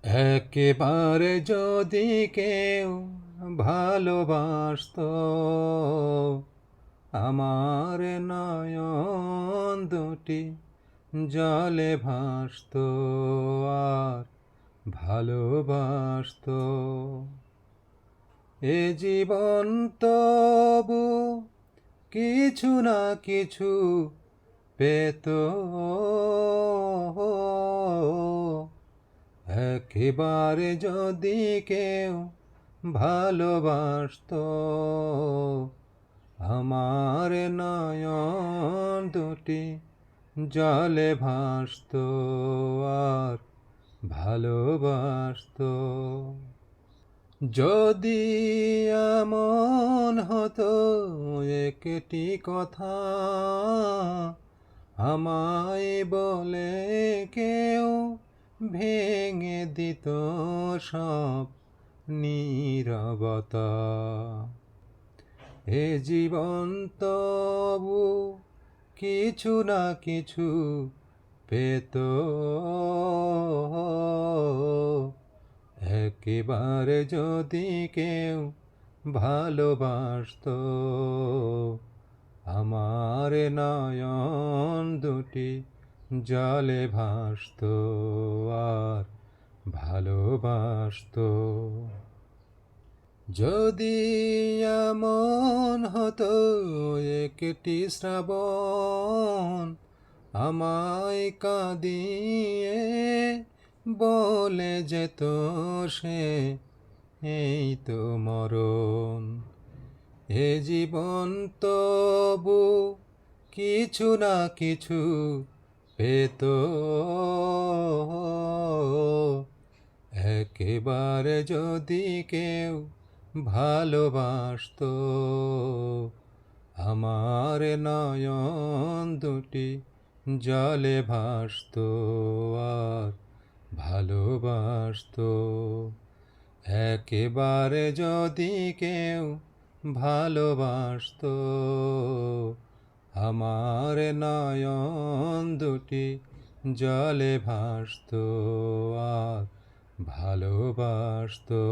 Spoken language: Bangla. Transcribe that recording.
একেবারে যদি কেউ ভালোবাসতো, আমার নয়ন দুটি জলে ভাসতো আর ভালোবাসতো। এ জীবন তবু কিছু না কিছু পেত, একেবারে যদি কেউ ভালোবাসতো, আমার নয়ন দুটি জলে ভাসতো আর ভালোবাসতো। যদি এমন হতো একটি কথা আমায় বলে কেউ ভেঙে দিত সব নীরবতা, এ জীবন তবু কিছু না কিছু পেত, একেবারে যদি কেউ ভালোবাসতো, আমার নয়ন দুটি জলে ভাসতো আর ভালোবাসতো। যদি এমন হতো একটি শ্রাবণ আমায় কাঁদিয়ে বলে যেত সে এই তো মরণ, এ জীবন তবু কিছু না কিছু পেত, একেবারে যদি কেউ ভালোবাসতো, আমার নয়ন দুটি জলে ভাসতো আর ভালোবাসতো। একেবারে যদি কেউ ভালোবাসতো, আমার নয়ন দুটি জলে ভাসতো আর ভালোবাসতো।